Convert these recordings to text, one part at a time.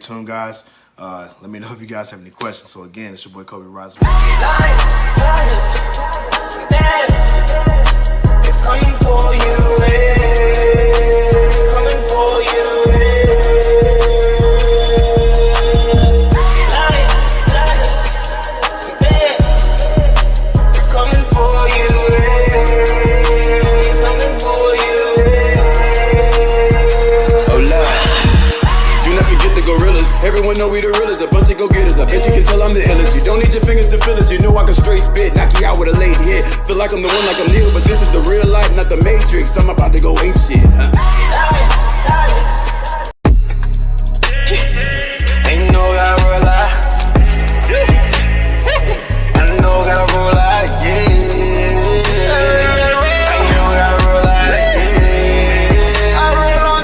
tuned, guys. Let me know if you guys have any questions. So again, it's your boy Cobe Rise. Coming for you, coming for you, coming for you, coming for you. Oh Lord, do not forget the gorillas. Everyone know we the realest, a bunch of go-getters. I bet you can tell I'm the illest. You don't need your fingers to feel it. You know I can straight spit, knock you out with a late hit. Feel like I'm the one, like I'm Neil, but this is the real life, not the Matrix. I'm about to go ape shit, huh? Ain't no gotta roll out. I know gotta roll out, yeah. I know gotta roll out, yeah. I roll on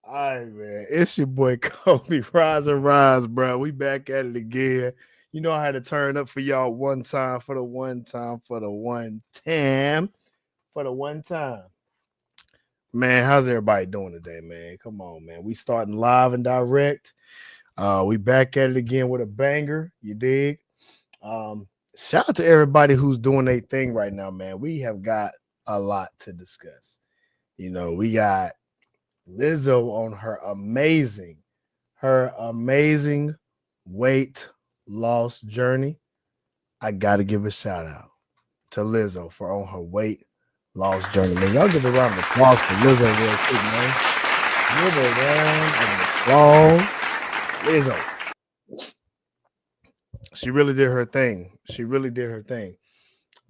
All right, man. It's your boy Cobe. Rise and rise, bro. We back at it again. You know I had to turn up for y'all one time for the one time. Man, how's everybody doing today, man? Come on, man. We starting live and direct. We back at it again with a banger. You dig? Shout out to everybody who's doing their thing right now, man. We have got a lot to discuss. You know, we got Lizzo on her amazing weight loss journey. I gotta give a shout out to Lizzo for on her weight loss journey. Man, y'all give a round of applause for Lizzo real quick, man. Give a round of applause. Lizzo. She really did her thing.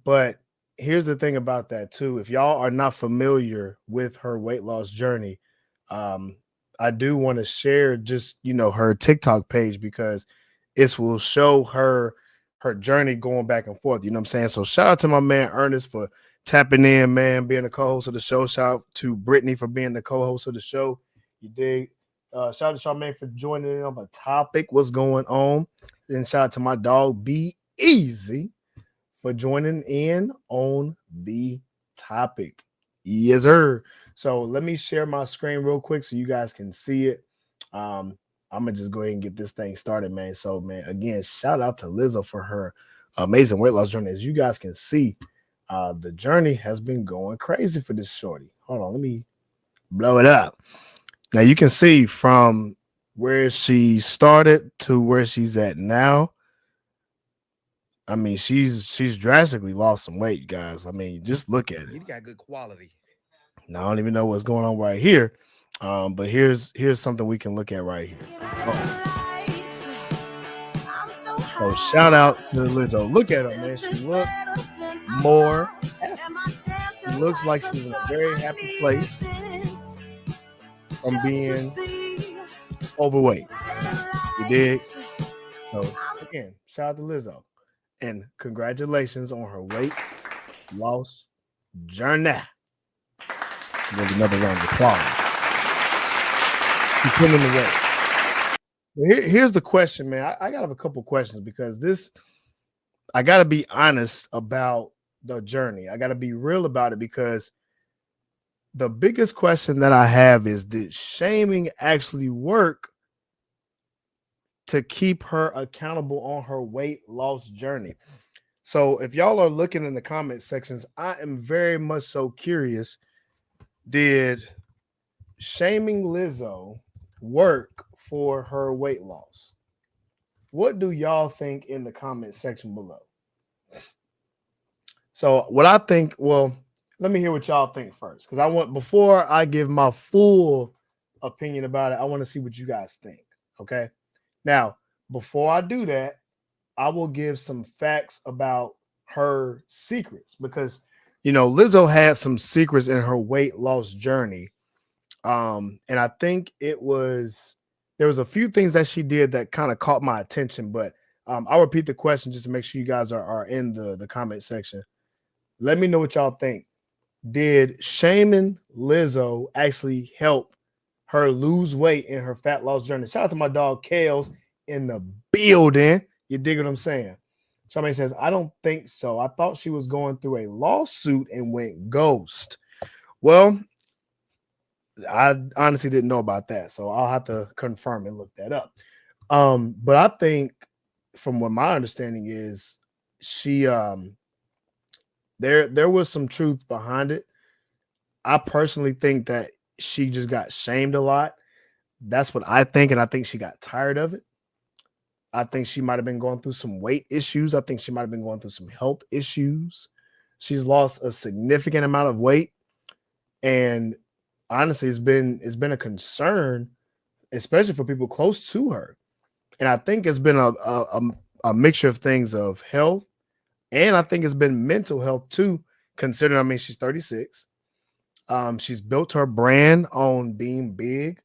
But here's the thing about that too. If y'all are not familiar with her weight loss journey, I do want to share just, her TikTok page because it will show her journey going back and forth. You know what I'm saying? So shout out to my man Ernest for tapping in, man, being the co-host of the show. Shout out to Brittany for being the co-host of the show. You dig? Shout out to Charmaine for joining in on the topic, what's going on. And shout out to my dog Be Easy for joining in on the topic. Yes, sir. So let me share my screen real quick so you guys can see it. I'm gonna just go ahead and get this thing started, man. So, man, again, shout out to Lizzo for her amazing weight loss journey. As you guys can see, the journey has been going crazy for this shorty. Hold on, let me blow it up. Now you can see from where she started to where she's at now. I mean, she's drastically lost some weight, you guys. I mean, just look at it. You got good quality. Now, I don't even know what's going on right here. But here's something we can look at right here. Oh, shout out to Lizzo. Look at her, man. She look more happy. She looks like she's in a very happy place from being overweight. You dig? So again, shout out to Lizzo. And congratulations on her weight loss journey. There's another round of applause. She's putting in the work. Here's the question, man. I got a couple questions because I got to be honest about the journey. I got to be real about it because the biggest question that I have is, did shaming actually work to keep her accountable on her weight loss journey? So if y'all are looking in the comment sections, I am very much so curious. Did shaming Lizzo work for her weight loss? What do y'all think in the comment section below? So what I think, well, let me hear what y'all think first. Because before I give my full opinion about it, I want to see what you guys think. Okay. Now, before I do that, I will give some facts about her secrets because, Lizzo had some secrets in her weight loss journey. And I think there was a few things that she did that kind of caught my attention, but I'll repeat the question just to make sure you guys are in the comment section. Let me know what y'all think. Did shaming Lizzo actually help her lose weight in her fat loss journey? Shout out to my dog Kales in the building. You dig what I'm saying? Somebody says, I don't think so. I thought she was going through a lawsuit and went ghost. Well, I honestly didn't know about that, so I'll have to confirm and look that up. But I think from what my understanding is, she there was some truth behind it. I personally think that she just got shamed a lot. That's what I think, and I think she got tired of it. I think she might have been going through some weight issues. I think she might have been going through some health issues. She's lost a significant amount of weight, and honestly, it's been a concern, especially for people close to her. And I think it's been a mixture of things of health, and I think it's been mental health too, considering, she's 36. She's built her brand on being big,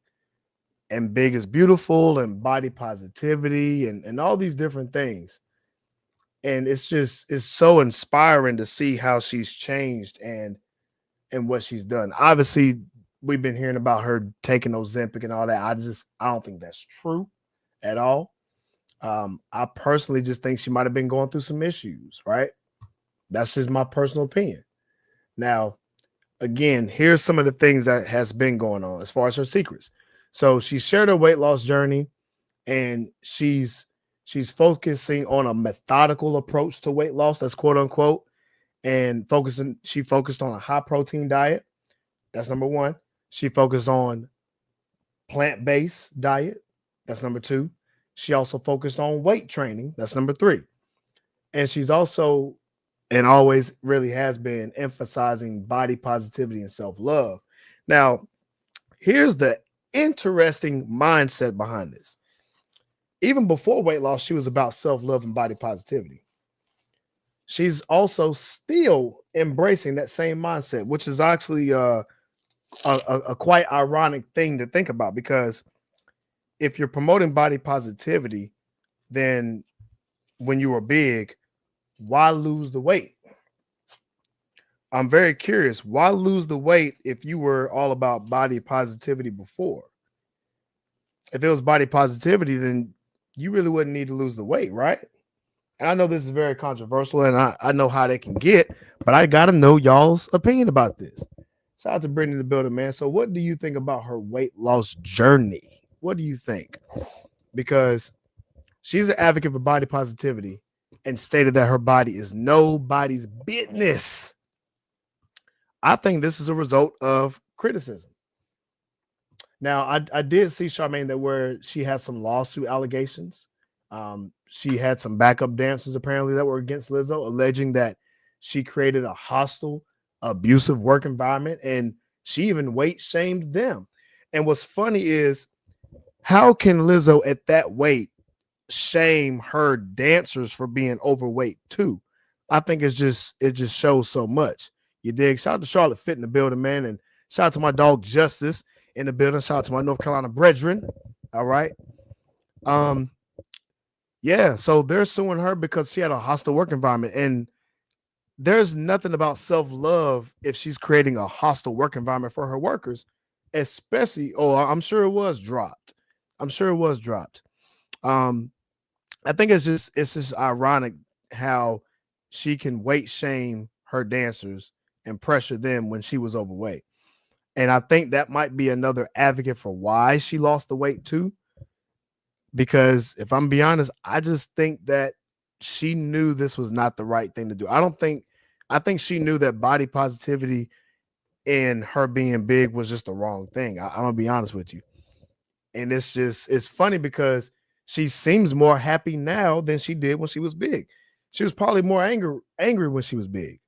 and big is beautiful, and body positivity, and all these different things. And it's so inspiring to see how she's changed and what she's done. Obviously, we've been hearing about her taking Ozempic and all that. I don't think that's true at all. I personally just think she might have been going through some issues, right? That's just my personal opinion. Now, again, here's some of the things that has been going on as far as her secrets. So she shared her weight loss journey, and she's focusing on a methodical approach to weight loss, that's quote unquote, and she focused on a high protein diet. That's number one. She focused on plant-based diet. That's number two. She also focused on weight training. That's number three. And she's also, and always really has been, emphasizing body positivity and self-love. Now, here's the interesting mindset behind this. Even before weight loss, she was about self-love and body positivity. She's also still embracing that same mindset, which is actually a quite ironic thing to think about, because if you're promoting body positivity, then when you were big, why lose the weight? I'm very curious. Why lose the weight if you were all about body positivity before? If it was body positivity, then you really wouldn't need to lose the weight, right? And I know this is very controversial, and I know how they can get, but I got to know y'all's opinion about this. Shout out to Brittany in the building, man. So what do you think about her weight loss journey? What do you think? Because she's an advocate for body positivity and stated that her body is nobody's business. I think this is a result of criticism. Now, I did see, Charmaine, that where she had some lawsuit allegations. She had some backup dancers apparently that were against Lizzo, alleging that she created a hostile, abusive work environment, and she even weight shamed them. And what's funny is, how can Lizzo at that weight shame her dancers for being overweight too? I think it just shows so much. You dig? Shout out to Charlotte Fit in the building, man. And shout out to my dog Justice in the building. Shout out to my North Carolina brethren. All right. Yeah, so they're suing her because she had a hostile work environment. And there's nothing about self-love if she's creating a hostile work environment for her workers, especially, I'm sure it was dropped. I'm sure it was dropped. I think it's just ironic how she can weight shame her dancers and pressure them when she was overweight. And I think that might be another advocate for why she lost the weight too. Because if I'm being honest, I just think that she knew this was not the right thing to do. I think she knew that body positivity and her being big was just the wrong thing. I'm gonna be honest with you. And it's funny because she seems more happy now than she did when she was big. She was probably more angry when she was big.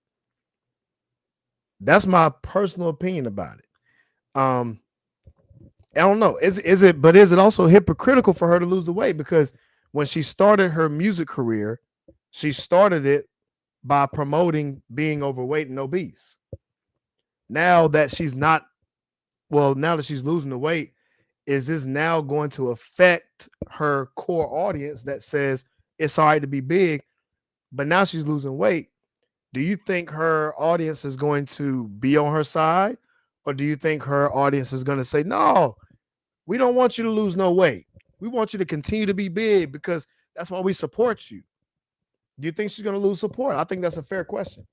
That's my personal opinion about it. I don't know. Is it also hypocritical for her to lose the weight? Because when she started her music career, she started it by promoting being overweight and obese. Now that she's not, now that she's losing the weight, is this now going to affect her core audience that says it's all right to be big, but now she's losing weight? Do you think her audience is going to be on her side? Or do you think her audience is going to say, no, we don't want you to lose no weight. We want you to continue to be big because that's why we support you. Do you think she's going to lose support? I think that's a fair question.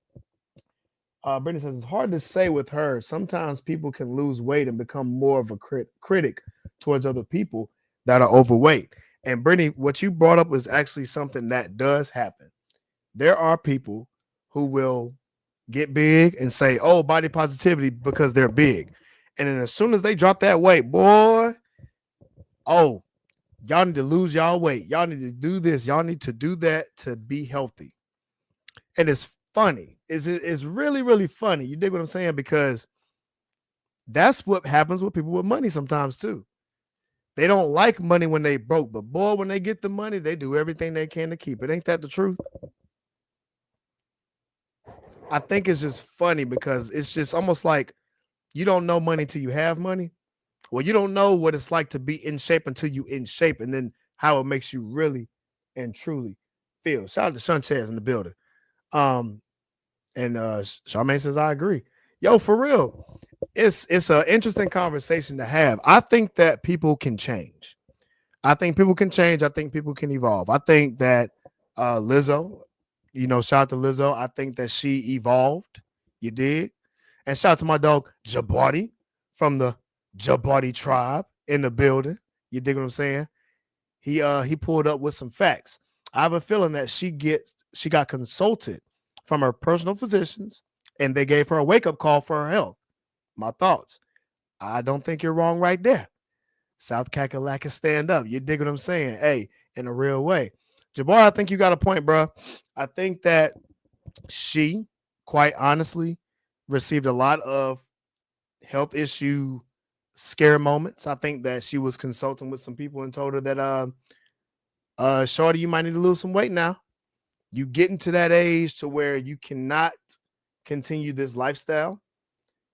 Brittany says, it's hard to say with her. Sometimes people can lose weight and become more of a critic towards other people that are overweight. And Brittany, what you brought up was actually something that does happen. There are people who will get big and say, oh, body positivity because they're big. And then as soon as they drop that weight, boy, oh, y'all need to lose y'all weight. Y'all need to do this. Y'all need to do that to be healthy. And it's funny. It's really, really funny. You dig what I'm saying? Because that's what happens with people with money sometimes too. They don't like money when they broke, but boy, when they get the money, they do everything they can to keep it. Ain't that the truth? I think it's just funny because it's just almost like you don't know money till you have money. Well, you don't know what it's like to be in shape until you in shape, and then how it makes you really and truly feel. Shout out to Sanchez in the building. And Charmaine says, I agree. Yo, for real, it's an interesting conversation to have. I think that people can change. I think people can change. I think people can evolve. I think that Lizzo, shout out to Lizzo. I think that she evolved. You did. And shout out to my dog Jabari from the Jabari tribe in the building. You dig what I'm saying? He pulled up with some facts. I have a feeling that she got consulted from her personal physicians, and they gave her a wake-up call for her health. My thoughts. I don't think you're wrong right there. South Kakalaka stand up. You dig what I'm saying? Hey, in a real way. Jabari, I think you got a point, bro. I think that she, quite honestly, received a lot of health issue scare moments. I think that she was consulting with some people and told her that, shorty, you might need to lose some weight now. You getting to that age to where you cannot continue this lifestyle.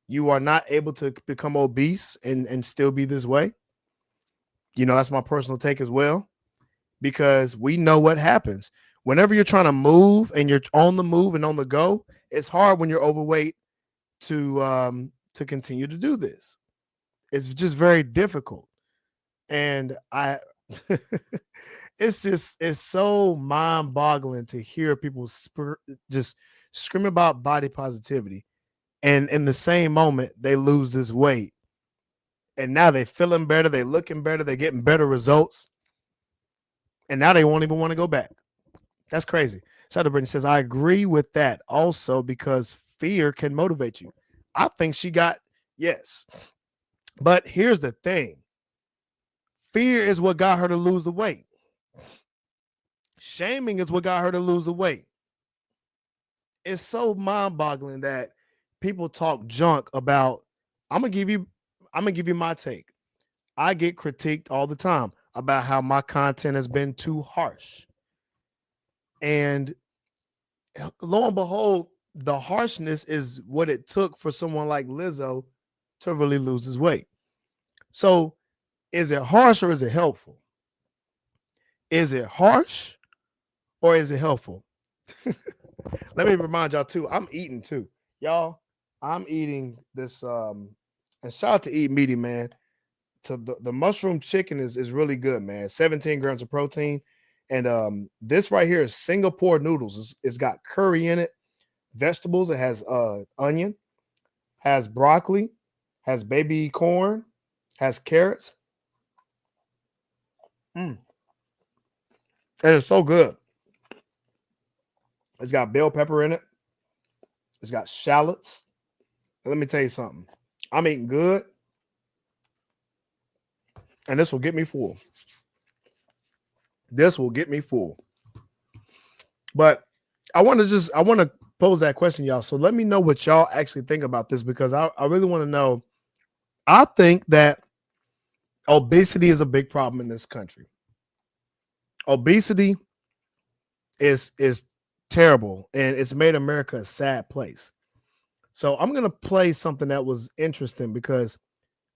You are not able to become obese and still be this way. That's my personal take as well, because we know what happens. Whenever you're trying to move and you're on the move and on the go, it's hard when you're overweight to continue to do this. It's just very difficult. And it's so mind-boggling to hear people just scream about body positivity, and in the same moment they lose this weight, and now they're feeling better, they're looking better, they're getting better results, and now they won't even want to go back. That's crazy. Shout out to Brittany says, I agree with that also, because fear can motivate you. I think yes. But here's the thing. Fear is what got her to lose the weight. Shaming is what got her to lose the weight. It's so mind-boggling that people talk junk about, I'm gonna give you my take. I get critiqued all the time about how my content has been too harsh. And lo and behold, the harshness is what it took for someone like Lizzo to really lose his weight. So is it harsh or is it helpful? Is it harsh or is it helpful? Let me remind y'all too, I'm eating too. Y'all, I'm eating this and shout out to Eat Meaty, man. To the mushroom chicken is really good, man. 17 grams of protein. And this right here is Singapore noodles. It's got curry in it, vegetables. It has onion, has broccoli, has baby corn, has carrots. It is so good. It's got bell pepper in it. It's got shallots. And let me tell you something. I'm eating good. And this will get me full. This will get me full. But I want to pose that question, y'all. So let me know what y'all actually think about this, because I really want to know. I think that obesity is a big problem in this country. Obesity is terrible, and it's made America a sad place. So I'm going to play something that was interesting, because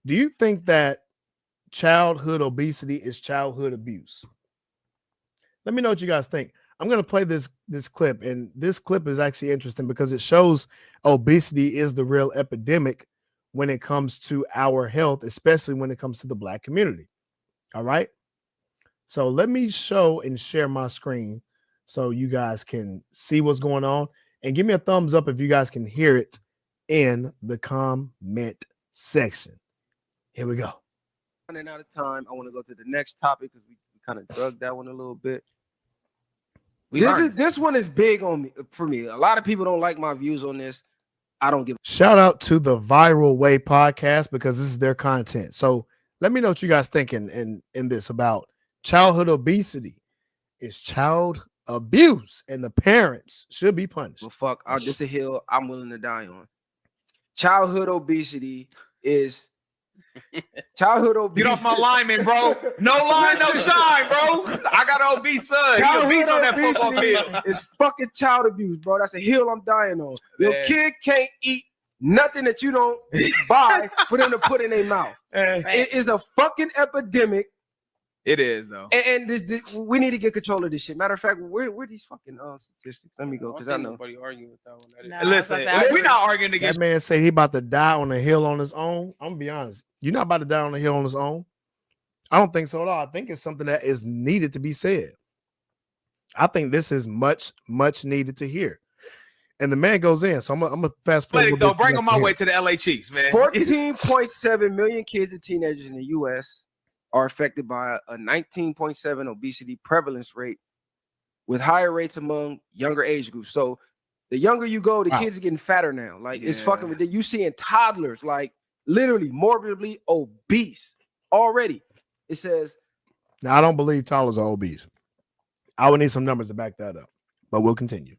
do you think that childhood obesity is childhood abuse? Let me know what you guys think. I'm going to play this clip, and this clip is actually interesting because it shows obesity is the real epidemic when it comes to our health, especially when it comes to the Black community. All right. So let me show and share my screen so you guys can see what's going on, and give me a thumbs up if you guys can hear it in the comment section. Here we go. Running out of time. I want to go to the next topic because we kind of drug that one a little bit. This one is big on me for me. A lot of people don't like my views on this. I don't give. Shout out to the Viral Way podcast, because this is their content. So let me know what you guys think in this about childhood obesity. Is child abuse, and the parents should be punished. Well, fuck, this is a hill I'm willing to die on. Childhood obesity is childhood obesity. Get off my lineman, bro. No line, no shine, bro. I got an obese son. He obese on that football field. It's fucking child abuse, bro. That's a hill I'm dying on. Your kid can't eat nothing that you don't buy for them to put in their mouth. It is a fucking epidemic. It is, though. And this, we need to get control of this shit. Matter of fact, where these fucking statistics? Let me go, because I know nobody arguing with that one. No, Listen, we're not arguing against. That man say he about to die on a hill on his own. I'm gonna be honest. You're not about to die on a hill on his own. I don't think so at all. I think it's something that is needed to be said. I think this is much, much needed to hear. And the man goes in. So I'm gonna fast forward. Don't bring him my way to the LA Chiefs, man. 14.7 million kids and teenagers in the U.S. are affected by a 19.7 obesity prevalence rate, with higher rates among younger age groups. So the younger you go, the kids are getting fatter now. Like, it's fucking ridiculous. You seeing toddlers like literally morbidly obese already. It says. Now, I don't believe toddlers are obese. I would need some numbers to back that up, but we'll continue.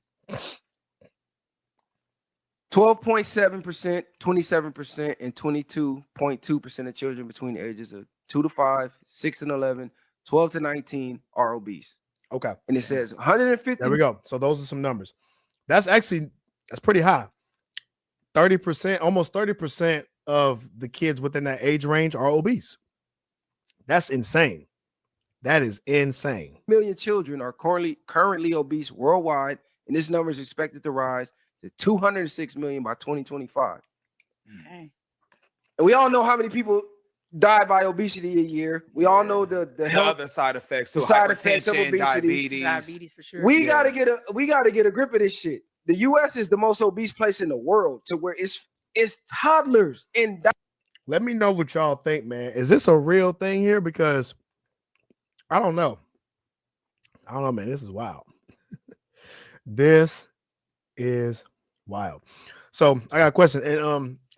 12.7%, 27%, and 22.2% of children between the ages of 2 to 5, 6 to 11, 12 to 19 are obese. Okay. And it says 150. There we go. So those are some numbers. That's pretty high. 30%, almost 30% of the kids within that age range are obese. That's insane. That is insane. Million children are currently obese worldwide, and this number is expected to rise to 206 million by 2025. Okay. And we all know how many people die by obesity a year. We all know the other side effects, the side effects of obesity. Diabetes for sure. We gotta get a grip of this shit. The U.S. is the most obese place in the world, to where it's toddlers and. Let me know what y'all think, man. Is this a real thing here? Because I don't know. Man. This is wild. This is wild. So I got a question,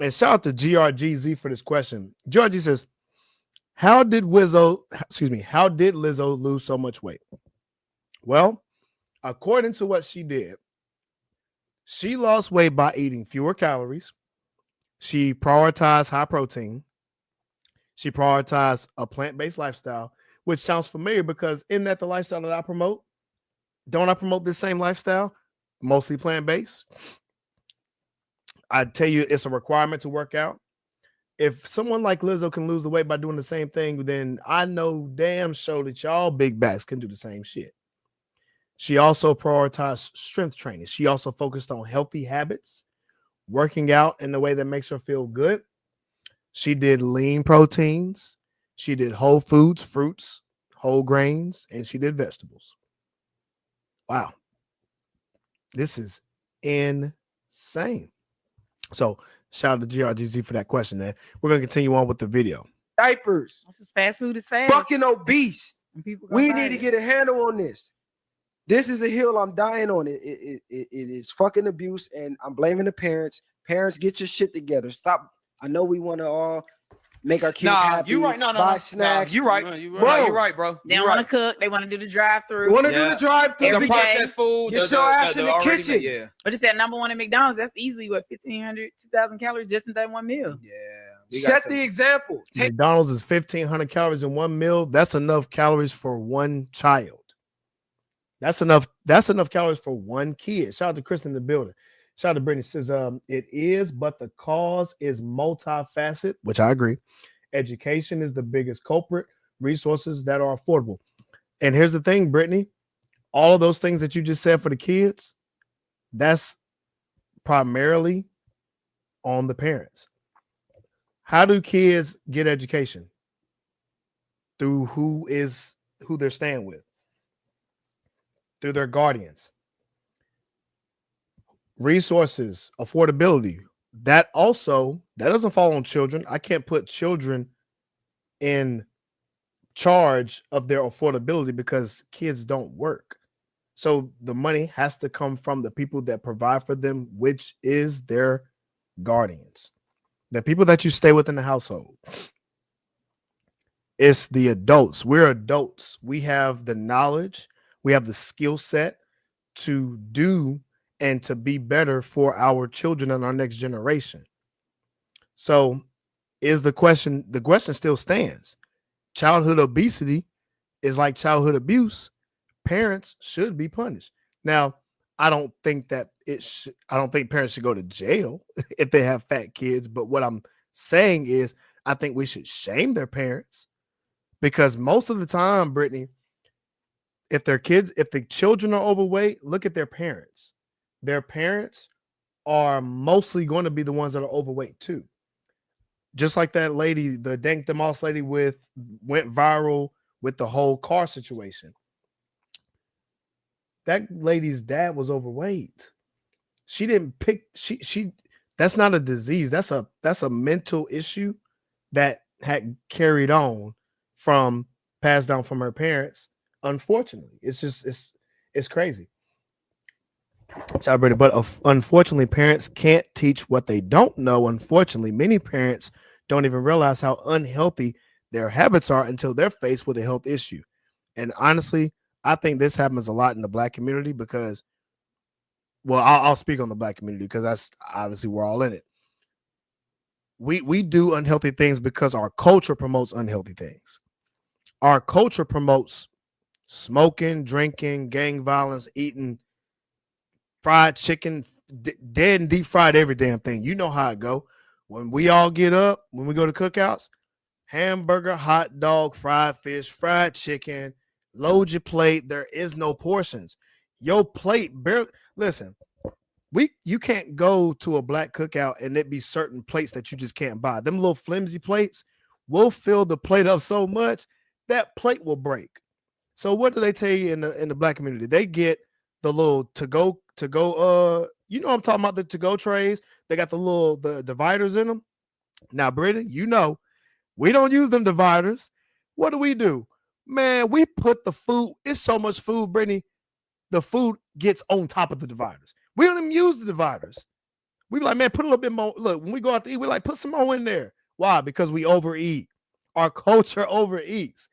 and shout out to GRGZ for this question. GRG says, how did Lizzo lose so much weight? Well, according to what she did, she lost weight by eating fewer calories. She prioritized high protein. She prioritized a plant-based lifestyle, which sounds familiar because isn't that the lifestyle that I promote? Don't I promote this same lifestyle? Mostly plant-based. I tell you, it's a requirement to work out. If someone like Lizzo can lose the weight by doing the same thing, then I know damn sure that y'all big backs can do the same shit. She also prioritized strength training. She also focused on healthy habits, working out in a way that makes her feel good. She did lean proteins. She did whole foods, fruits, whole grains, and she did vegetables. Wow. This is insane. So shout out to GRGZ for that question, man. We're going to continue on with the video. Diapers. This is fast food is fast. Fucking obese. And people We gonna buy need to it. get a handle on this. This is a hill I'm dying on. It is fucking abuse, and I'm blaming the parents. Parents, get your shit together. Stop. I know we want to all make our kids Nah, happy. you right. No, buy snacks. Nah, you right. No, you Bro, Bro. you right, bro. They You don't want right. to cook. They want to do the drive-through. You want to Yeah. do the drive-through? Every The day. processed food. Get your ass in the already kitchen. made- Yeah. But it's that number one at McDonald's. That's easily what 1,500, 2,000 calories just in that one meal. Yeah. Set the example. Take McDonald's is 1,500 calories in one meal. That's enough calories for one child. That's enough. That's enough calories for one kid. Shout out to Chris in the building. Shout out to Brittany. Says it is, but the cause is multifaceted, which I agree. Education is the biggest culprit. Resources that are affordable. And here's the thing, Brittany. All of those things that you just said for the kids, that's primarily on the parents. How do kids get education? Through who they're staying with. Through their guardians. Resources, affordability. That doesn't fall on children. I can't put children in charge of their affordability because kids don't work. So the money has to come from the people that provide for them, which is their guardians. The people that you stay with in the household. It's the adults. We're adults. We have the knowledge. We have the skill set to do and to be better for our children and our next generation. So the question still stands. Childhood obesity is like childhood abuse. Parents should be punished. Now, I don't think parents should go to jail if they have fat kids. But what I'm saying is, I think we should shame their parents because most of the time, Brittany, if the children are overweight, look at their parents. Their parents are mostly going to be the ones that are overweight too. Just like that lady, the Dank the Moss lady went viral with the whole car situation. That lady's dad was overweight. She didn't pick. She. That's not a disease. That's a mental issue that had carried on from passed down from her parents. Unfortunately, it's crazy. But unfortunately, parents can't teach what they don't know. Unfortunately, many parents don't even realize how unhealthy their habits are until they're faced with a health issue. And honestly, I think this happens a lot in the Black community because, well, I'll speak on the Black community because that's obviously we're all in it. We do unhealthy things because our culture promotes unhealthy things. Our culture promotes smoking, drinking, gang violence, eating fried chicken, dead and deep fried every damn thing. You know how it go. When we all get up, when we go to cookouts, hamburger, hot dog, fried fish, fried chicken, load your plate. There is no portions. Your plate barely. Listen, you can't go to a Black cookout and it be certain plates that you just can't buy. Them little flimsy plates will fill the plate up so much that plate will break. So what do they tell you in the Black community? They get the little to go you know what I'm talking about, the to-go trays. They got the dividers in them. Now, Brittany, you know, we don't use them dividers. What do? Man, we put the food, it's so much food, Brittany, the food gets on top of the dividers. We don't even use the dividers. We be like, man, put a little bit more. Look, when we go out to eat, we like, put some more in there. Why? Because we overeat. Our culture overeats.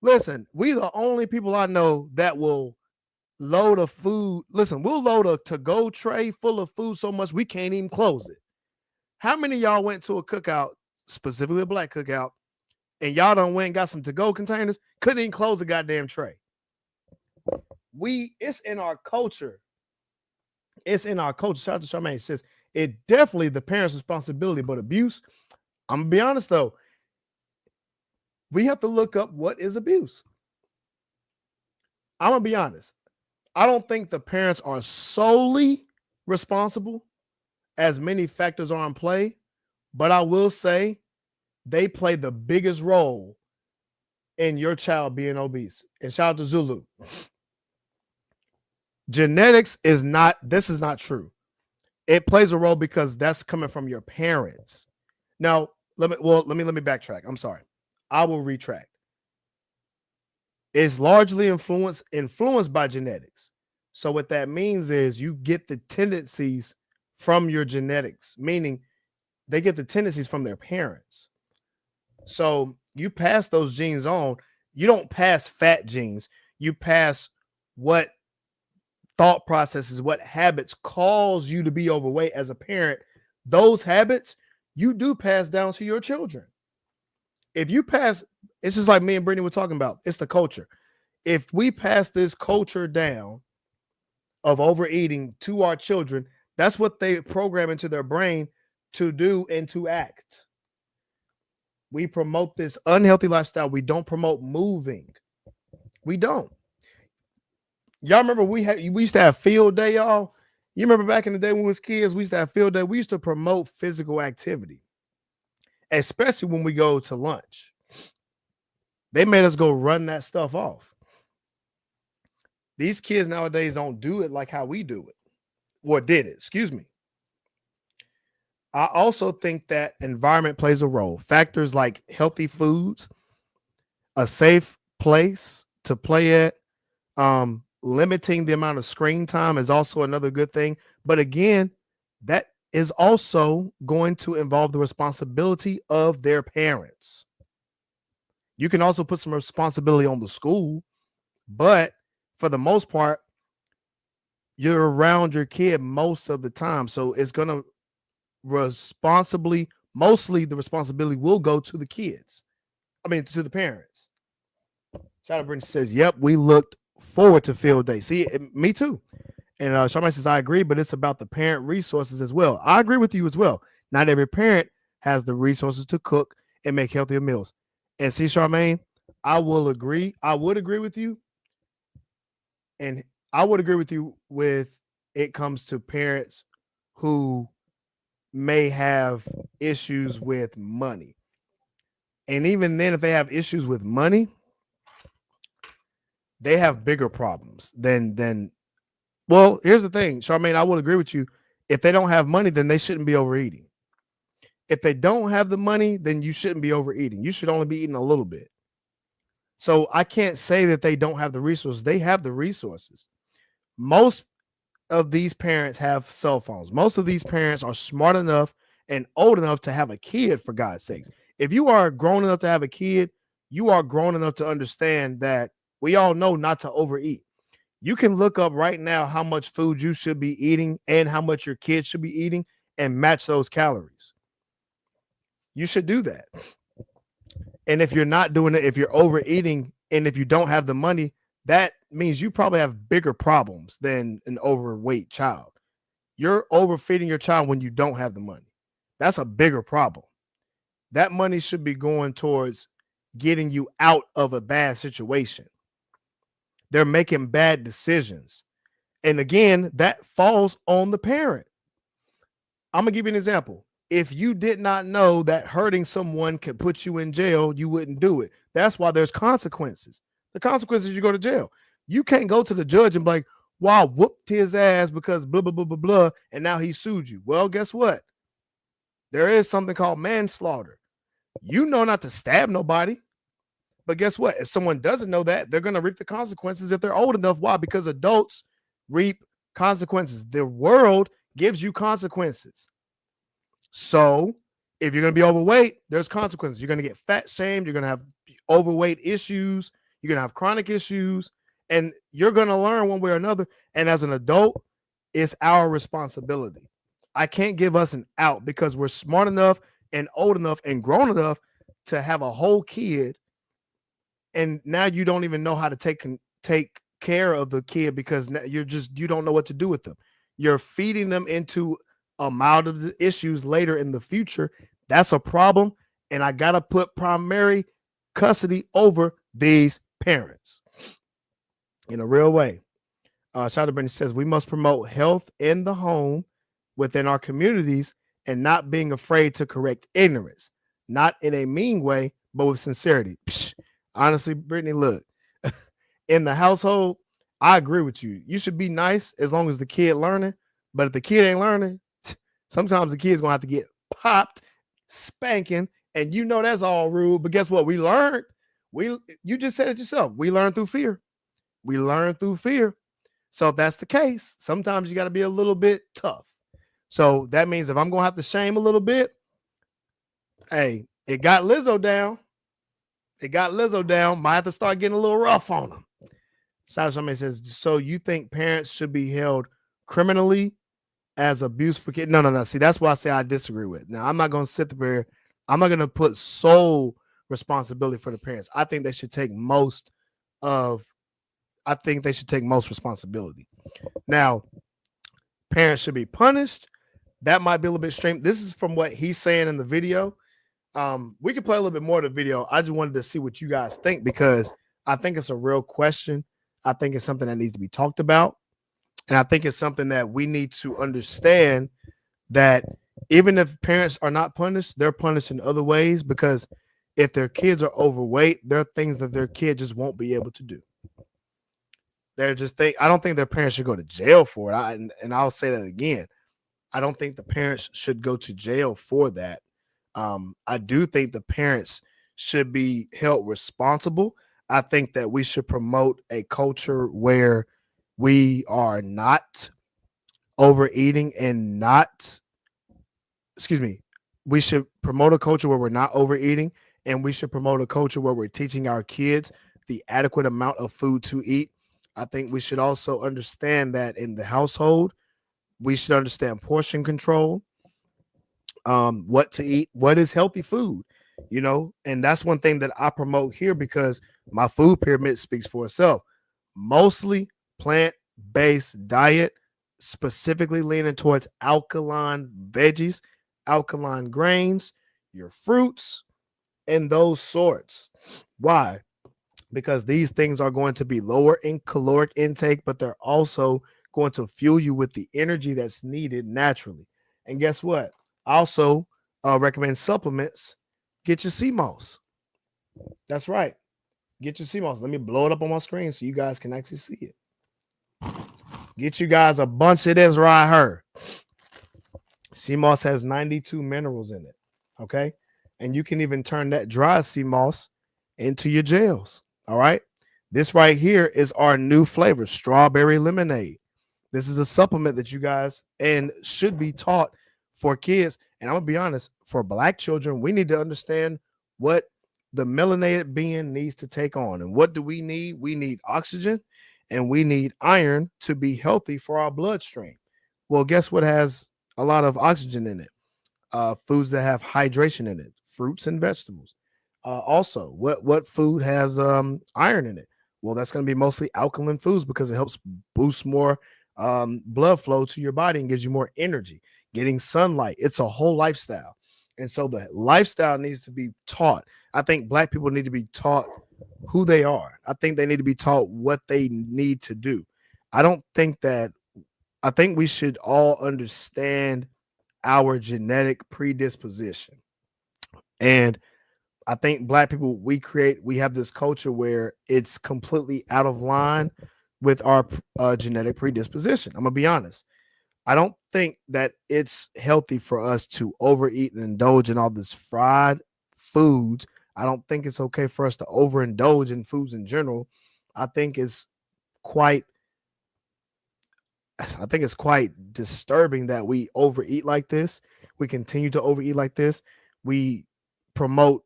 Listen, we the only people I know that will load of food. Listen, we'll load a to-go tray full of food so much we can't even close it. How many of y'all went to a cookout, specifically a Black cookout, and y'all done went and got some to-go containers, couldn't even close a goddamn tray? It's in our culture. It's in our culture. Shout out to Charmaine. It says It definitely the parents' responsibility, but abuse, I'm gonna be honest though, we have to look up what is abuse. I'm gonna be honest. I don't think the parents are solely responsible, as many factors are in play, but I will say they play the biggest role in your child being obese. And shout out to Zulu. Genetics is not, this is not true. It plays a role because that's coming from your parents. Now, let me backtrack. I'm sorry. I will retract. It's largely influenced by genetics. So what that means is you get the tendencies from your genetics, meaning they get the tendencies from their parents. So you pass those genes on. You don't pass fat genes. You pass what thought processes, what habits cause you to be overweight as a parent. Those habits you do pass down to your children. If you pass, it's just like me and Brittany were talking about. It's the culture. If we pass this culture down of overeating to our children, that's what they program into their brain to do and to act. We promote this unhealthy lifestyle. We don't promote moving. We don't. Y'all remember we used to have field day, y'all? You remember back in the day when we was kids, we used to have field day. We used to promote physical activity, especially when we go to lunch. They made us go run that stuff off. These kids nowadays don't do it like how we do it, or did it, excuse me. I also think that environment plays a role. Factors like healthy foods, a safe place to play at, limiting the amount of screen time is also another good thing. But again, that is also going to involve the responsibility of their parents. You can also put some responsibility on the school, but for the most part, you're around your kid most of the time. So it's going to mostly the responsibility will go to the kids. To the parents. Shout out Brittany says, yep, we looked forward to field day. See, me too. And Charmaine says, I agree, but it's about the parent resources as well. I agree with you as well. Not every parent has the resources to cook and make healthier meals. And see, Charmaine, I would agree with you. And I would agree with you with it comes to parents who may have issues with money. And even then, if they have issues with money, they have bigger problems than well, here's the thing, Charmaine, I would agree with you. If they don't have money, then they shouldn't be overeating. If they don't have the money, then you shouldn't be overeating. You should only be eating a little bit. So I can't say that they don't have the resources. They have the resources. Most of these parents have cell phones. Most of these parents are smart enough and old enough to have a kid, for God's sakes. If you are grown enough to have a kid, you are grown enough to understand that we all know not to overeat. You can look up right now how much food you should be eating and how much your kids should be eating and match those calories. You should do that. And if you're not doing it, if you're overeating and if you don't have the money, that means you probably have bigger problems than an overweight child. You're overfeeding your child when you don't have the money. That's a bigger problem. That money should be going towards getting you out of a bad situation. They're making bad decisions. And again, that falls on the parent. I'm going to give you an example. If you did not know that hurting someone could put you in jail, you wouldn't do it. That's why there's consequences. The consequences, you go to jail. You can't go to the judge and be like, wow, whooped his ass because blah, blah, blah, blah, blah, and now he sued you. Well, guess what? There is something called manslaughter. You know not to stab nobody. But guess what? If someone doesn't know that, they're going to reap the consequences if they're old enough. Why? Because adults reap consequences. The world gives you consequences. So if you're going to be overweight, there's consequences. You're going to get fat shamed. You're going to have overweight issues. You're going to have chronic issues. And you're going to learn one way or another. And as an adult, it's our responsibility. I can't give us an out because we're smart enough and old enough and grown enough to have a whole kid. And now you don't even know how to take care of the kid because you don't know what to do with them. You're feeding them into amount of the issues later in the future, that's a problem. And I got to put primary custody over these parents in a real way. Shout out to Brittany says we must promote health in the home within our communities and not being afraid to correct ignorance, not in a mean way, but with sincerity. Psh, honestly, Brittany, look, in the household, I agree with you. You should be nice as long as the kid learning, but if the kid ain't learning, sometimes the kid's gonna have to get popped, spanking, and you know that's all rude. But guess what? We learned. You just said it yourself. We learn through fear. We learn through fear. So if that's the case, sometimes you got to be a little bit tough. So that means if I'm going to have to shame a little bit, hey, it got Lizzo down. Might have to start getting a little rough on them. Somebody says, so you think parents should be held criminally as abuse for kids? No. See, that's why I say I disagree with. Now, I'm not going to sit there. I'm not going to put sole responsibility for the parents. I think they should take most responsibility. Now, parents should be punished. That might be a little bit extreme. This is from what he's saying in the video. We could play a little bit more of the video. I just wanted to see what you guys think because I think it's a real question. I think it's something that needs to be talked about. And I think it's something that we need to understand that even if parents are not punished, they're punished in other ways because if their kids are overweight, there are things that their kid just won't be able to do. I don't think their parents should go to jail for it. And I'll say that again. I don't think the parents should go to jail for that. I do think the parents should be held responsible. I think that we should promote a culture where we are not overeating and we should promote a culture where we're not overeating, and we should promote a culture where we're teaching our kids the adequate amount of food to eat. I think we should also understand that in the household, we should understand portion control, what to eat, what is healthy food, and that's one thing that I promote here because my food pyramid speaks for itself. Mostly plant-based diet, specifically leaning towards alkaline veggies, alkaline grains, your fruits, and those sorts. Why? Because these things are going to be lower in caloric intake, but they're also going to fuel you with the energy that's needed naturally. And guess what? I also recommend supplements. Get your sea moss. That's right. Get your sea moss. Let me blow it up on my screen so you guys can actually see it. Get you guys a bunch of this right here. Sea moss has 92 minerals in it. Okay. And you can even turn that dry sea moss into your gels. All right. This right here is our new flavor, strawberry lemonade. This is a supplement that you guys and should be taught for kids. And I'm going to be honest, for Black children, we need to understand what the melanated being needs to take on. And what do we need? We need oxygen and we need iron to be healthy for our bloodstream. Well, guess what has a lot of oxygen in it? Foods that have hydration in it, fruits and vegetables. Also, what food has iron in it? Well, that's going to be mostly alkaline foods because it helps boost more blood flow to your body and gives you more energy. Getting sunlight, it's a whole lifestyle. And so the lifestyle needs to be taught. I think Black people need to be taught who they are. I think they need to be taught what they need to do. I think we should all understand our genetic predisposition. And I think Black people, we have this culture where it's completely out of line with our genetic predisposition. I'm gonna be honest. I don't think that it's healthy for us to overeat and indulge in all this fried foods. I don't think it's okay for us to overindulge in foods in general. I think it's quite disturbing that we overeat like this. We continue to overeat like this. We promote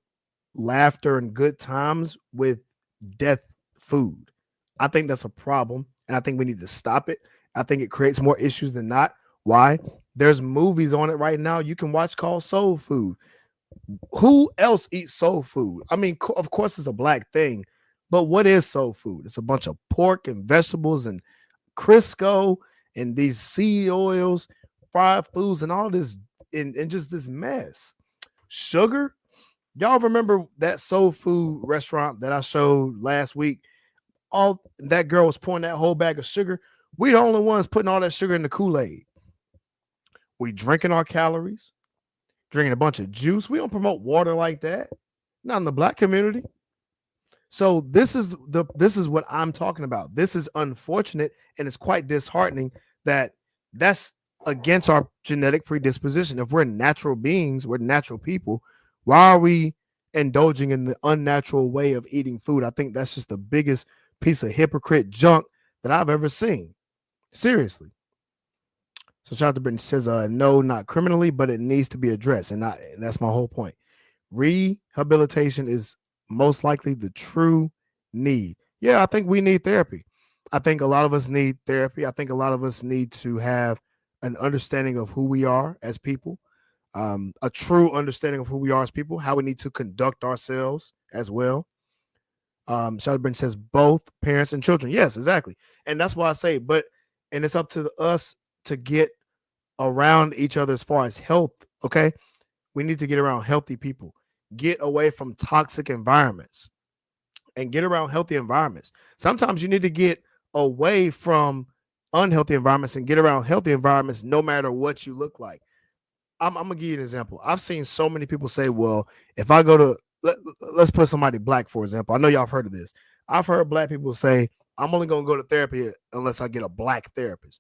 laughter and good times with death food. I think that's a problem, and I think we need to stop it. I think it creates more issues than not. Why? There's movies on it right now you can watch called Soul Food. Who else eats soul food? I mean, of course it's a Black thing, but what is soul food? It's a bunch of pork and vegetables and Crisco and these seed oils fried foods and all this and just this mess. Sugar. Y'all remember that soul food restaurant that I showed last week? All that girl was pouring that whole bag of sugar. We the only ones putting all that sugar in the Kool-Aid. We drinking our calories, drinking a bunch of juice. We don't promote water like that. Not in the black community. So this is what I'm talking about. This is unfortunate and it's quite disheartening that that's against our genetic predisposition. If we're natural beings, we're natural people. Why are we indulging in the unnatural way of eating food? I think that's just the biggest piece of hypocrite junk that I've ever seen. Seriously. So shout out to Brittany. Says, no, not criminally, but it needs to be addressed. And that's my whole point. Rehabilitation is most likely the true need. Yeah, I think we need therapy. I think a lot of us need therapy. I think a lot of us need to have an understanding of who we are as people, a true understanding of who we are as people, how we need to conduct ourselves as well. Shout out says both parents and children. Yes, exactly. And that's why I say, and it's up to us to get around each other as far as health. Okay. We need to get around healthy people, get away from toxic environments and get around healthy environments. Sometimes you need to get away from unhealthy environments and get around healthy environments, no matter what you look like. I'm gonna give you an example. I've seen so many people say, well, if I go to, let's put somebody black, for example. I know y'all have heard of this. I've heard black people say, I'm only gonna go to therapy unless I get a black therapist.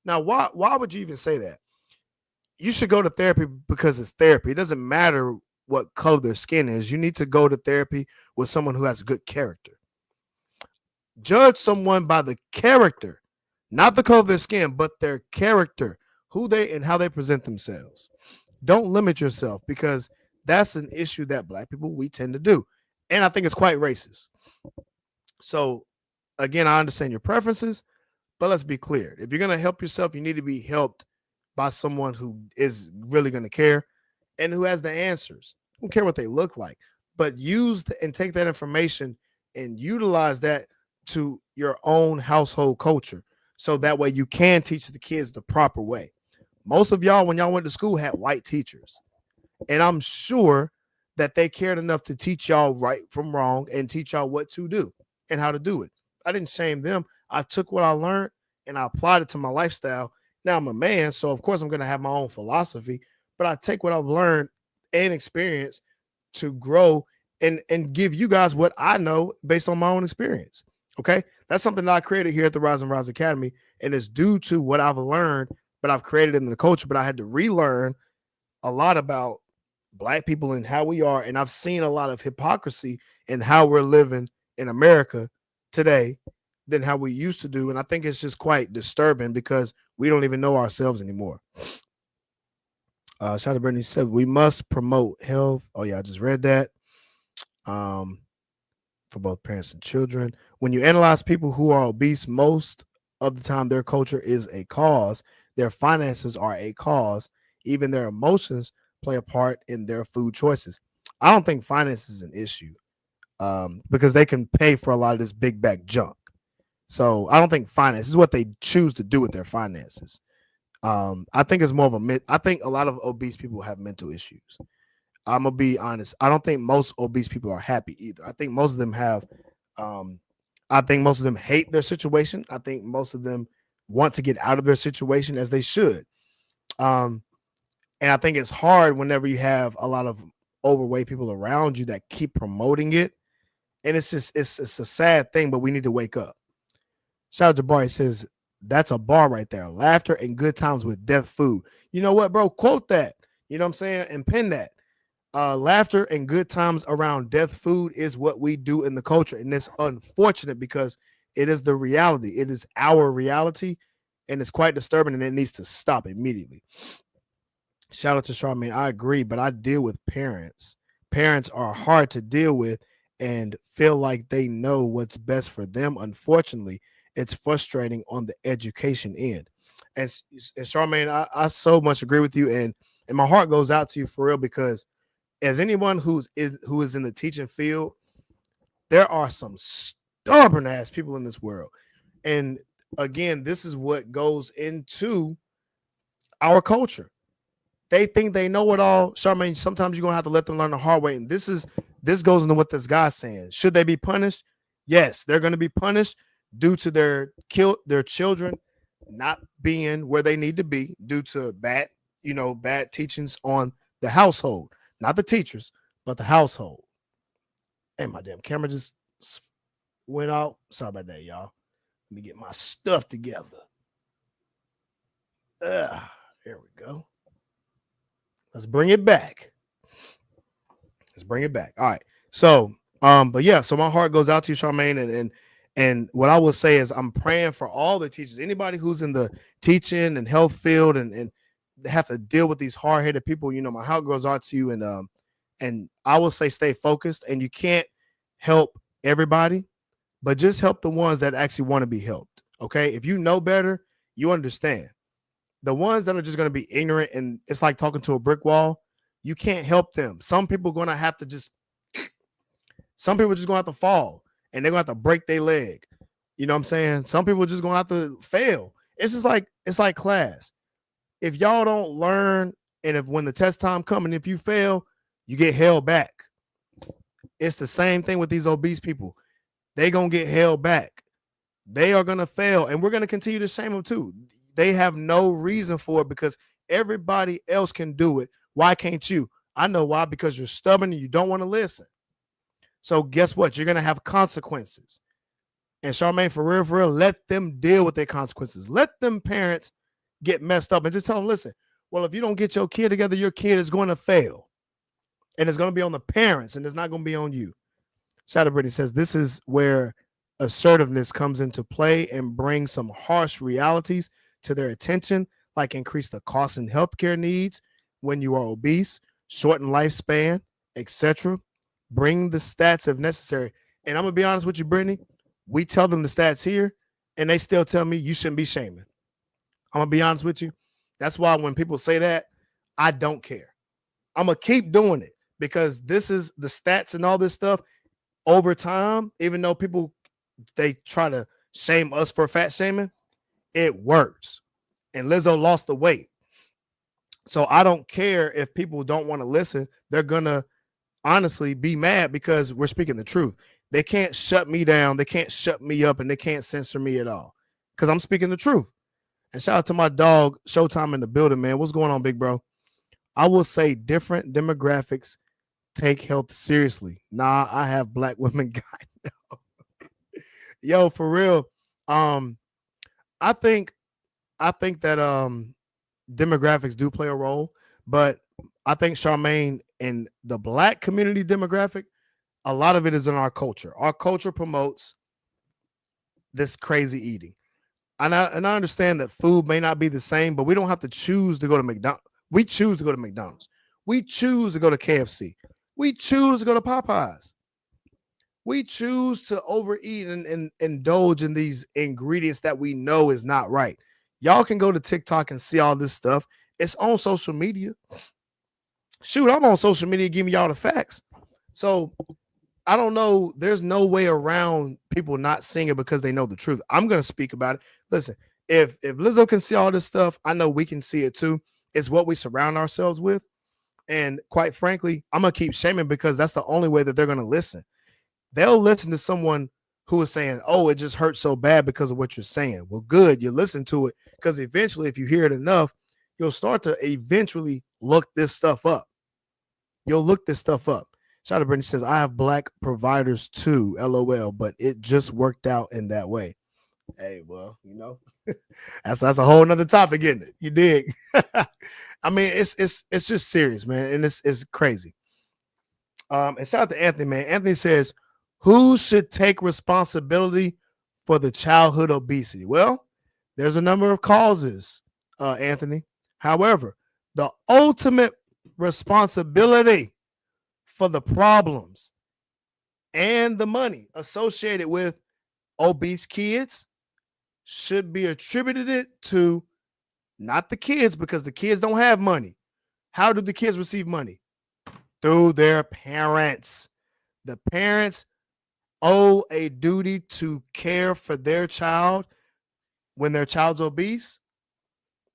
Now, why would you even say that? You should go to therapy because it's therapy. It doesn't matter what color their skin is. You need to go to therapy with someone who has good character. Judge someone by the character, not the color of their skin, but their character, who they and how they present themselves. Don't limit yourself, because that's an issue that black people, we tend to do. And I think it's quite racist. So again, I understand your preferences, but let's be clear. If you're going to help yourself, you need to be helped by someone who is really going to care and who has the answers. I don't care what they look like, but use and take that information and utilize that to your own household culture. So that way you can teach the kids the proper way. Most of y'all, when y'all went to school, had white teachers. And I'm sure that they cared enough to teach y'all right from wrong and teach y'all what to do and how to do it. I didn't shame them. I took what I learned and I applied it to my lifestyle. Now I'm a man, so of course I'm going to have my own philosophy, but I take what I've learned and experience to grow and give you guys what I know based on my own experience. Okay. That's something that I created here at the Rise and Rise Academy. And it's due to what I've learned, but I've created in the culture, but I had to relearn a lot about black people and how we are. And I've seen a lot of hypocrisy in how we're living in America today than how we used to do. And I think it's just quite disturbing because we don't even know ourselves anymore. Shout out to Brittany said we must promote health. Oh yeah, I just read that. For both parents and children. When you analyze people who are obese, most of the time their culture is a cause. Their finances are a cause. Even their emotions play a part in their food choices. I don't think finance is an issue because they can pay for a lot of this big bag junk. So I don't think finance is what they choose to do with their finances. I think it's more of a I think a lot of obese people have mental issues. I'm gonna be honest. I don't think most obese people are happy either. I think most of them have. I think most of them hate their situation. I think most of them want to get out of their situation, as they should. And I think it's hard whenever you have a lot of overweight people around you that keep promoting it. And it's just it's a sad thing, but we need to wake up. Shout out to Barry, says that's a bar right there. Laughter and good times with death food. You know what, bro? Quote that. You know what I'm saying? And pin that. Laughter and good times around death food is what we do in the culture. And it's unfortunate because it is the reality. It is our reality. And it's quite disturbing and it needs to stop immediately. Shout out to Charmaine. I agree, but I deal with parents. Parents are hard to deal with and feel like they know what's best for them. Unfortunately, it's frustrating on the education end. And Charmaine, I so much agree with you. And my heart goes out to you for real, because as anyone who is in the teaching field, there are some stubborn ass people in this world. And again, this is what goes into our culture. They think they know it all. Charmaine, sometimes you're gonna have to let them learn the hard way. And this goes into what this guy's saying. Should they be punished? Yes, they're gonna be punished due to their children not being where they need to be due to bad teachings on the household, not the teachers, but the household. And my damn camera just went out. Sorry about that, y'all. Let me get my stuff together. There we go. Let's bring it back. All right. So, but yeah, so my heart goes out to you, Charmaine, and what I will say is I'm praying for all the teachers, anybody who's in the teaching and health field and have to deal with these hard-headed people. My heart goes out to you, and I will say stay focused. And you can't help everybody, but just help the ones that actually want to be helped. Okay, if you know better, you understand. The ones that are just going to be ignorant and it's like talking to a brick wall, you can't help them. Some people just going to have to fall and they're going to have to break their leg. You know what I'm saying? Some people just going to have to fail. It's like class. If y'all don't learn, and when the test time comes and if you fail, you get held back. It's the same thing with these obese people. They going to get held back. They are going to fail, and we're going to continue to shame them too. They have no reason for it because everybody else can do it. Why can't you? I know why, because you're stubborn and you don't want to listen. So guess what? You're going to have consequences. And Charmaine, for real, let them deal with their consequences. Let them parents get messed up and just tell them, listen, well, if you don't get your kid together, your kid is going to fail. And it's going to be on the parents and it's not going to be on you. Shadow Brittany says, this is where assertiveness comes into play and brings some harsh realities to their attention, like increase the cost in healthcare needs when you are obese, shorten lifespan, etc. Bring the stats if necessary. And I'm going to be honest with you, Brittany, we tell them the stats here and they still tell me you shouldn't be shaming. I'm going to be honest with you. That's why when people say that, I don't care. I'm going to keep doing it because this is the stats and all this stuff over time, even though people, they try to shame us for fat shaming, it works. And Lizzo lost the weight. So I don't care if people don't want to listen. They're going to honestly be mad because we're speaking the truth. They can't shut me down. They can't shut me up and they can't censor me at all because I'm speaking the truth. And shout out to my dog, Showtime in the building, man. What's going on, big bro? I will say different demographics take health seriously. Nah, I have black women guy. Yo, for real. I think that demographics do play a role, but I think Charmaine in the black community demographic, a lot of it is in our culture. Our culture promotes this crazy eating. And I understand that food may not be the same, but we don't have to choose to go to McDonald's. We choose to go to McDonald's. We choose to go to KFC. We choose to go to Popeyes. We choose to overeat and indulge in these ingredients that we know is not right. Y'all can go to TikTok and see all this stuff. It's on social media. Shoot, I'm on social media giving y'all the facts. So I don't know. There's no way around people not seeing it because they know the truth. I'm going to speak about it. Listen, if Lizzo can see all this stuff, I know we can see it too. It's what we surround ourselves with. And quite frankly, I'm going to keep shaming because that's the only way that they're going to listen. They'll listen to someone who is saying, oh, it just hurts so bad because of what you're saying. Well, good. You listen to it because eventually, if you hear it enough, you'll start to eventually look this stuff up. You'll look this stuff up. Shout out Brittany says, I have black providers too, LOL, but it just worked out in that way. Hey, well, you know, that's a whole nother topic, isn't it? You dig? I mean, it's just serious, man, and it's crazy. And shout out to Anthony, man. Anthony says, who should take responsibility for the childhood obesity? Well, there's a number of causes, Anthony. However, the ultimate responsibility for the problems and the money associated with obese kids should be attributed to not the kids, because the kids don't have money. How do the kids receive money? Through their parents. The parents owe a duty to care for their child when their child's obese.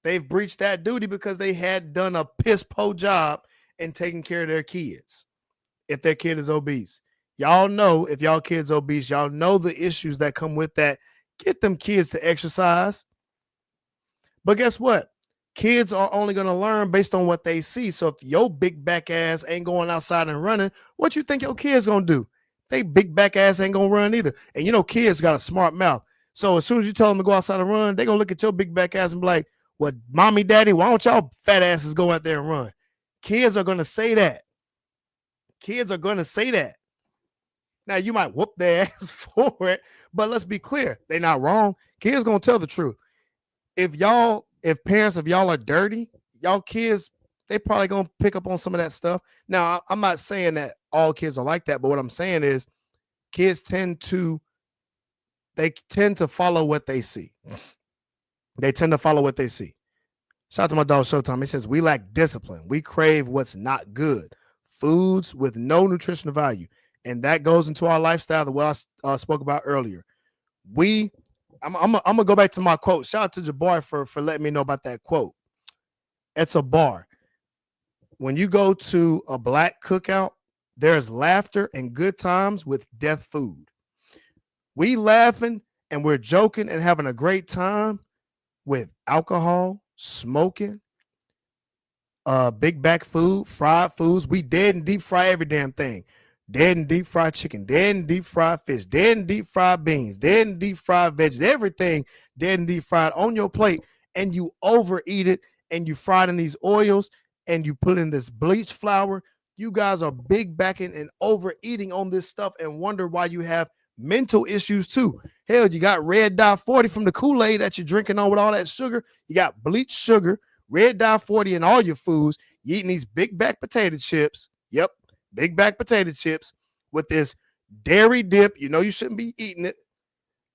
They've breached that duty because they had done a piss po job in taking care of their kids. If their kid is obese, y'all know if y'all kid's obese, y'all know the issues that come with that. Get them kids to exercise. But guess what? Kids are only going to learn based on what they see. So if your big back ass ain't going outside and running, what you think your kids going to do? They big back ass ain't going to run either. And you know, kids got a smart mouth. So as soon as you tell them to go outside and run, they going to look at your big back ass and be like, well, mommy, daddy, why don't y'all fat asses go out there and run? Kids are going to say that. Kids are going to say that. Now, you might whoop their ass for it, but let's be clear. They're not wrong. Kids going to tell the truth. If parents of y'all are dirty, y'all kids, they probably going to pick up on some of that stuff. Now, I'm not saying that all kids are like that, but what I'm saying is kids tend to follow what they see. They tend to follow what they see. Shout out to my dog Showtime. He says, we lack discipline. We crave what's not good. Foods with no nutritional value. And that goes into our lifestyle, what I spoke about earlier. I'm gonna go back to my quote. Shout out to Jabbar for letting me know about that quote. It's a bar. When you go to a black cookout, there's laughter and good times with death food. We laughing and we're joking and having a great time with alcohol, smoking, big back food, fried foods. We dead and deep fry every damn thing. Dead and deep fried chicken, dead and deep fried fish, dead and deep fried beans, dead and deep fried veggies, everything dead and deep fried on your plate, and you overeat it and you fry it in these oils and you put in this bleach flour. You guys are big backing and overeating on this stuff and wonder why you have mental issues too. Hell, you got red dye 40 from the Kool-Aid that you're drinking on with all that sugar. You got bleach sugar, red dye 40 in all your foods. You eating these big back potato chips. Yep. Big back potato chips with this dairy dip. You know you shouldn't be eating it.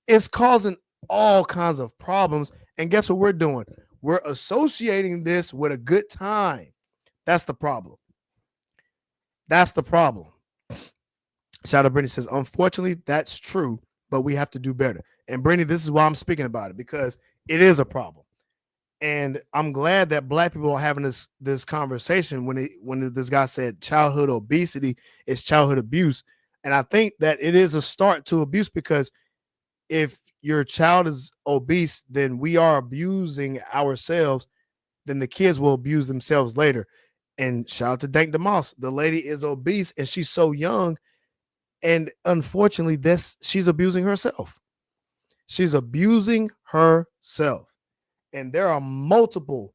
It's causing all kinds of problems. And guess what we're doing? We're associating this with a good time. That's the problem. That's the problem. Shout out Brittany says, unfortunately, that's true, but we have to do better. And Brittany, this is why I'm speaking about it, because it is a problem. And I'm glad that black people are having this conversation when this guy said childhood obesity is childhood abuse. And I think that it is a start to abuse, because if your child is obese, then we are abusing ourselves. Then the kids will abuse themselves later. And shout out to Dank DeMoss. The lady is obese and she's so young. And unfortunately, she's abusing herself. She's abusing herself. And there are multiple,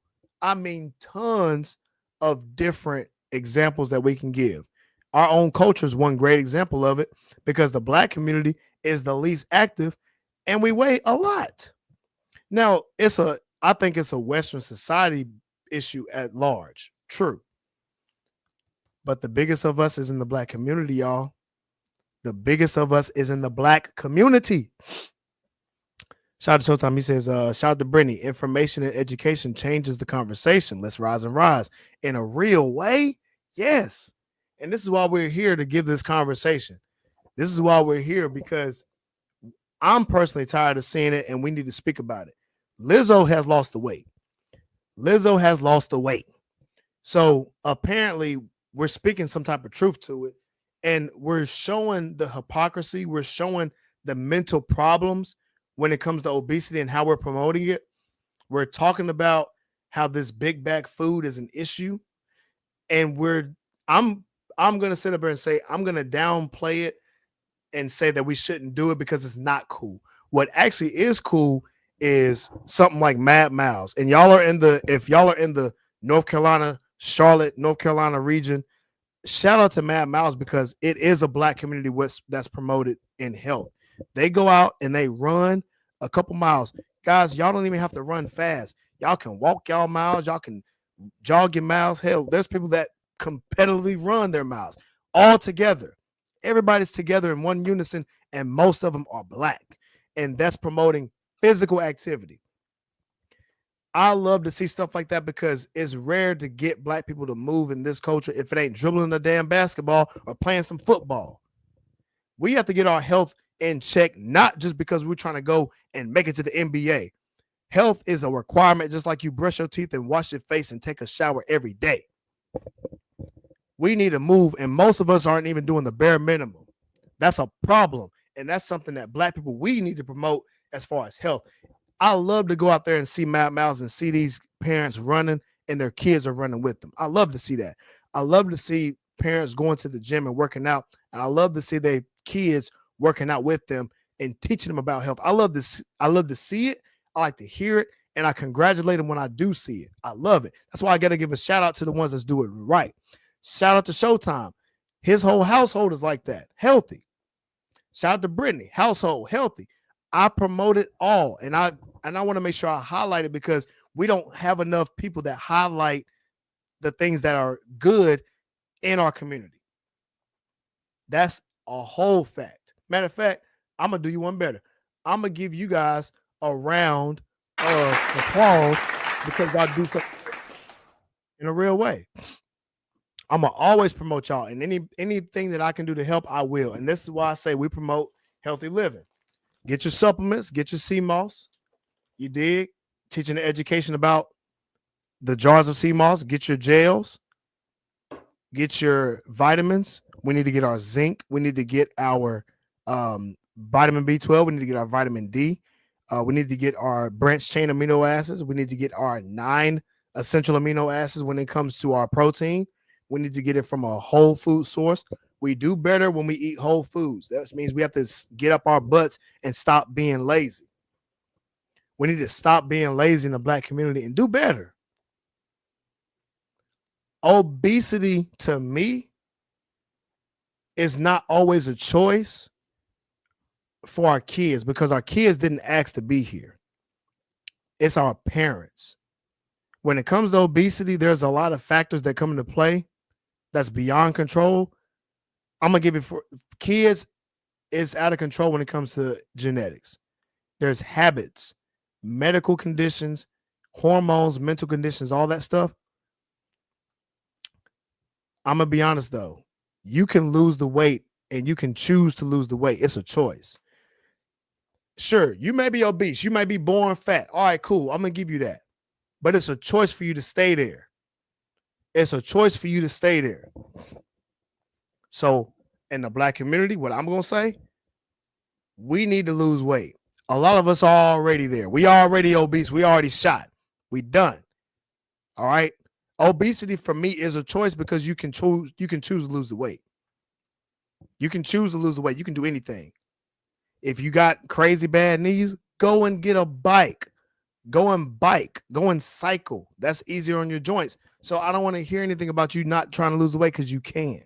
tons of different examples that we can give. Our own culture is one great example of it, because the black community is the least active and we weigh a lot. Now, I think it's a Western society issue at large. True. But the biggest of us is in the black community, y'all. The biggest of us is in the black community. Shout out to Showtime. He says, shout out to Brittany. Information and education changes the conversation. Let's rise and rise. In a real way, yes. And this is why we're here, to give this conversation. This is why we're here, because I'm personally tired of seeing it and we need to speak about it. Lizzo has lost the weight. Lizzo has lost the weight. So apparently we're speaking some type of truth to it. And we're showing the hypocrisy. We're showing the mental problems when it comes to obesity and how we're promoting it. We're talking about how this big bag food is an issue. And I'm going to sit up here and say, I'm going to downplay it and say that we shouldn't do it because it's not cool. What actually is cool is something like Mad Mouse. And if y'all are in the North Carolina, Charlotte, North Carolina region, shout out to Mad Mouse, because it is a black community that's promoted in health. They go out and they run a couple miles. Guys, y'all don't even have to run fast. Y'all can walk y'all miles. Y'all can jog your miles. Hell, there's people that competitively run their miles all together. Everybody's together in one unison, and most of them are black. And that's promoting physical activity. I love to see stuff like that, because it's rare to get black people to move in this culture if it ain't dribbling a damn basketball or playing some football. We have to get our health in check, not just because we're trying to go and make it to the NBA. Health is a requirement, just like you brush your teeth and wash your face and take a shower every day. We need to move, and most of us aren't even doing the bare minimum. That's a problem, and that's something that Black people, we need to promote as far as health. I love to go out there and see Mad Mouse and see these parents running and their kids are running with them. I love to see that. I love to see parents going to the gym and working out, and I love to see their kids working out with them and teaching them about health. I love this. I love to see it. I like to hear it, and I congratulate them when I do see it. I love it. That's why I got to give a shout out to the ones that do it right. Shout out to Showtime. His whole household is like that, healthy. Shout out to Brittany, household, healthy. I promote it all, and I want to make sure I highlight it because we don't have enough people that highlight the things that are good in our community. That's a whole fact. Matter of fact, I'm going to do you one better. I'm going to give you guys a round of applause because y'all do something in a real way. I'm going to always promote y'all, and anything that I can do to help, I will. And this is why I say we promote healthy living. Get your supplements, get your sea moss. You dig? Teaching the education about the jars of sea moss. Get your gels. Get your vitamins. We need to get our zinc. We need to get our vitamin B12. We need to get our vitamin D. We need to get our branched chain amino acids. We need to get our 9 essential amino acids when it comes to our protein. We need to get it from a whole food source. We do better when we eat whole foods. That means we have to get up our butts and stop being lazy. We need to stop being lazy in the Black community and do better. Obesity, to me, is not always a choice for our kids because our kids didn't ask to be here. It's our parents. When it comes to obesity, there's a lot of factors that come into play that's beyond control. I'm going to give it for kids. It's out of control when it comes to genetics. There's habits, medical conditions, hormones, mental conditions, all that stuff. I'm going to be honest, though. You can lose the weight and you can choose to lose the weight. It's a choice. Sure, you may be obese. You may be born fat. All right, cool. I'm going to give you that. But it's a choice for you to stay there. It's a choice for you to stay there. So in the Black community, what I'm going to say, we need to lose weight. A lot of us are already there. We already obese. We already shot. We done. All right. Obesity for me is a choice because you can choose to lose the weight. You can choose to lose the weight. You can do anything. If you got crazy bad knees, go and get a bike. Go and cycle. That's easier on your joints. So I don't want to hear anything about you not trying to lose the weight because you can.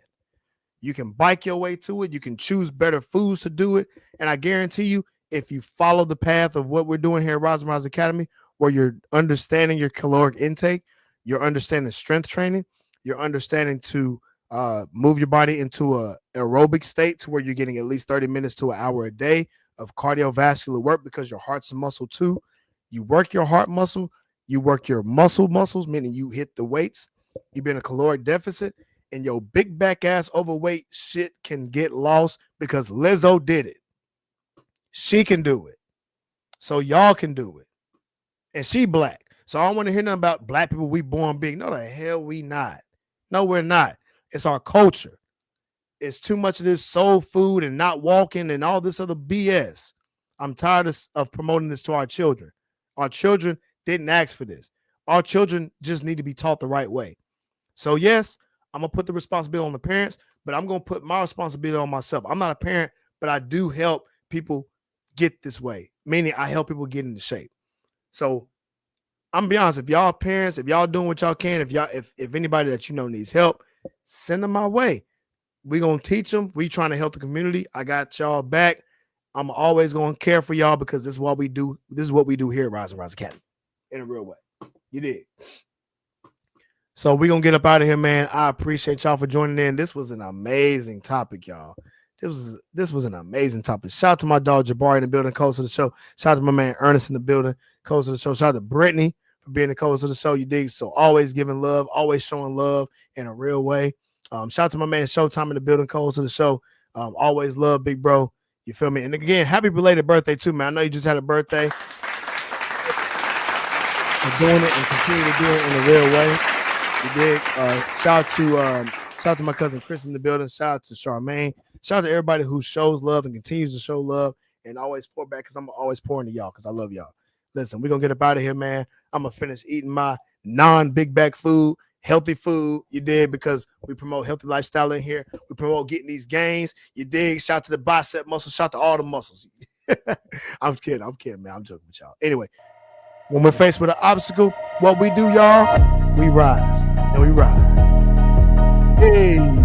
You can bike your way to it. You can choose better foods to do it. And I guarantee you, if you follow the path of what we're doing here at Rise and Rise Academy, where you're understanding your caloric intake, you're understanding strength training, you're understanding to move your body into a aerobic state to where you're getting at least 30 minutes to an hour a day of cardiovascular work because your heart's a muscle too. You work your heart muscle, you work your muscles, meaning you hit the weights, you've been in a caloric deficit, and your big back ass overweight shit can get lost because Lizzo did it. She can do it. So y'all can do it. And she Black. So I don't want to hear nothing about Black people, we born big. No, the hell we not. No, we're not. It's our culture. It's too much of this soul food and not walking and all this other BS. I'm tired of promoting this to our children. Our children didn't ask for this. Our children just need to be taught the right way. So yes, I'm going to put the responsibility on the parents, but I'm going to put my responsibility on myself. I'm not a parent, but I do help people get this way, meaning I help people get into shape. So I'm gonna be honest, if y'all parents, if y'all doing what y'all can, if anybody that you know needs help, send them my way. We're gonna teach them. We trying to help the community. I got y'all back. I'm always gonna care for y'all because this is what we do. This is what we do here at Rise and Rise Academy in a real way. You did. So we're gonna get up out of here, man. I appreciate y'all for joining in. This was an amazing topic, y'all. This was an amazing topic. Shout out to my dog Jabari in the building, co-host of the show. Shout out to my man Ernest in the building, co-host of the show. Shout out to Brittany for being the co-host of the show. You dig? So always giving love, always showing love in a real way. Shout out to my man Showtime in the building, co-host of the show. Always love, big bro. You feel me? And again, happy belated birthday too, man. I know you just had a birthday. for doing it and continue to do it in a real way. You dig? Shout out to my cousin Chris in the building. Shout out to Charmaine. Shout out to everybody who shows love and continues to show love and always pour back, because I'm always pouring to y'all because I love y'all. Listen, we're going to get up out of here, man. I'm going to finish eating my non-big bag food, healthy food, you dig, because we promote healthy lifestyle in here. We promote getting these gains, you dig. Shout out to the bicep muscles. Shout out to all the muscles. I'm kidding, man. I'm joking with y'all. Anyway, when we're faced with an obstacle, what we do, y'all, we rise and we ride. Hey.